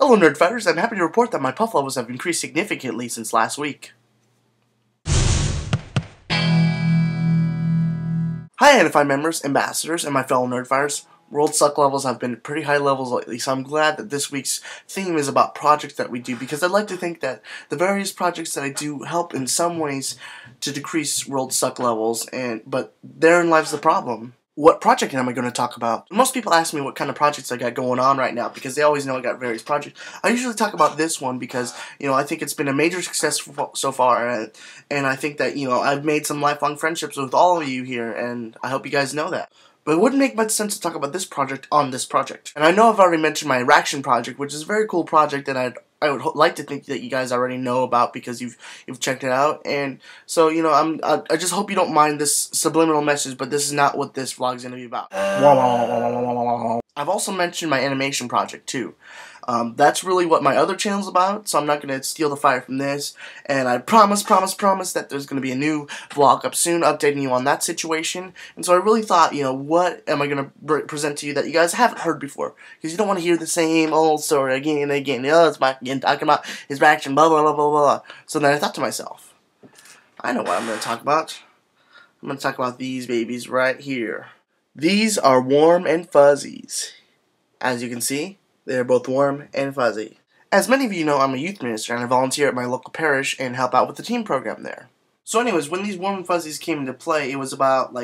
Hello Nerdfighters, I'm happy to report that my puff levels have increased significantly since last week. Hi NFI members, ambassadors, and my fellow Nerdfighters. World Suck levels have been pretty high levels lately, so I'm glad that this week's theme is about projects that we do, because I'd like to think that the various projects that I do help in some ways to decrease World Suck levels, but therein lies the problem. What project am I going to talk about? Most people ask me what kind of projects I got going on right now because they always know I got various projects. I usually talk about this one because, I think it's been a major success so far, and I think that, I've made some lifelong friendships with all of you here, and I hope you guys know that. But it wouldn't make much sense to talk about this project on this project. And I know I've already mentioned my Raktion project, which is a very cool project that I would like to think that you guys already know about because you've checked it out. And so, I just hope you don't mind this subliminal message, but this is not what this vlog is going to be about. I've also mentioned my animation project too. That's really what my other channel's about, so I'm not going to steal the fire from this. And I promise that there's going to be a new vlog up soon updating you on that situation. And so I really thought, what am I going to present to you that you guys haven't heard before? Because you don't want to hear the same old story again and again. It's Mike again talking about his Raktion, blah, blah, blah, blah, blah. So then I thought to myself, I know what I'm going to talk about. I'm going to talk about these babies right here. These are warm and fuzzies. As you can see, they are both warm and fuzzy. As many of you know, I'm a youth minister and I volunteer at my local parish and help out with the teen program there. So anyways, when these warm and fuzzies came into play, it was about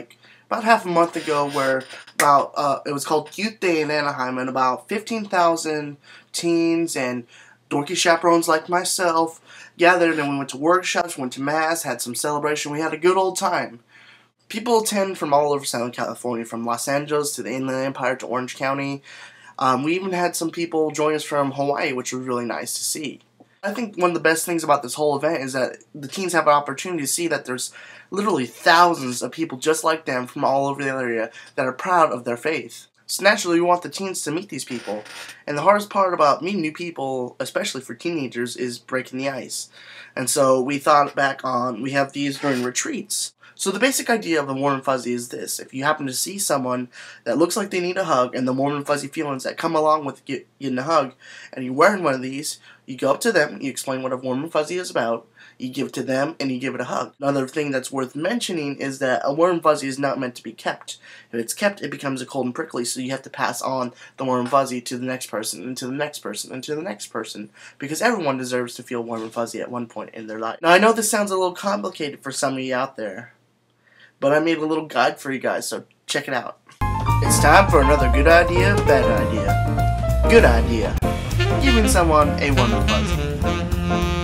half a month ago where it was called Youth Day in Anaheim, and about 15,000 teens and dorky chaperones like myself gathered, and we went to workshops, went to mass, had some celebration, we had a good old time. People attend from all over Southern California, from Los Angeles to the Inland Empire to Orange County. We even had some people join us from Hawaii, which was really nice to see. I think one of the best things about this whole event is that the teens have an opportunity to see that there's literally thousands of people just like them from all over the area that are proud of their faith. So naturally, we want the teens to meet these people. And the hardest part about meeting new people, especially for teenagers, is breaking the ice. And so we thought back on, we have these during retreats. So the basic idea of the warm and fuzzy is this: if you happen to see someone that looks like they need a hug, and the warm and fuzzy feelings that come along with getting a hug, and you're wearing one of these, you go up to them, you explain what a warm and fuzzy is about, you give it to them, and you give it a hug. Another thing that's worth mentioning is that a warm and fuzzy is not meant to be kept. If it's kept, it becomes a cold and prickly, so you have to pass on the warm and fuzzy to the next person, and to the next person, and to the next person, because everyone deserves to feel warm and fuzzy at one point in their life. Now, I know this sounds a little complicated for some of you out there, but I made a little guide for you guys, so check it out. It's time for another good idea, bad idea. Good idea: giving someone a warm and fuzzy.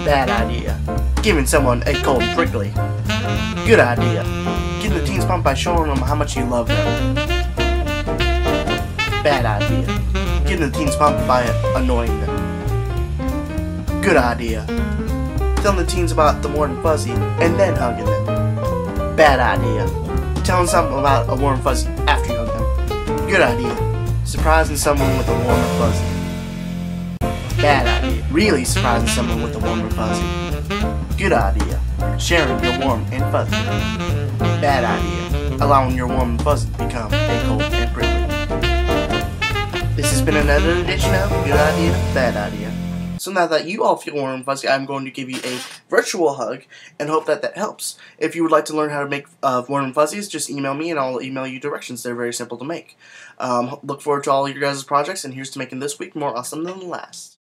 Bad idea: giving someone a cold and prickly. Good idea: getting the teens pumped by showing them how much you love them. Bad idea: getting the teens pumped by annoying them. Good idea: telling the teens about the warm and fuzzy and then hugging them. Bad idea: telling something about a warm and fuzzy after you hug them. Good idea: surprising someone with a warm and fuzzy. Bad idea: really surprising someone with a warm and fuzzy. Good idea: sharing your warm and fuzzy. Bad idea: allowing your warm and fuzzy to become a cold and prickly. This has been another edition of Good Idea, Bad Idea. So now that you all feel warm and fuzzy, I'm going to give you a virtual hug and hope that that helps. If you would like to learn how to make warm and fuzzies, just email me and I'll email you directions. They're very simple to make. Look forward to all your guys' projects, and here's to making this week more awesome than the last.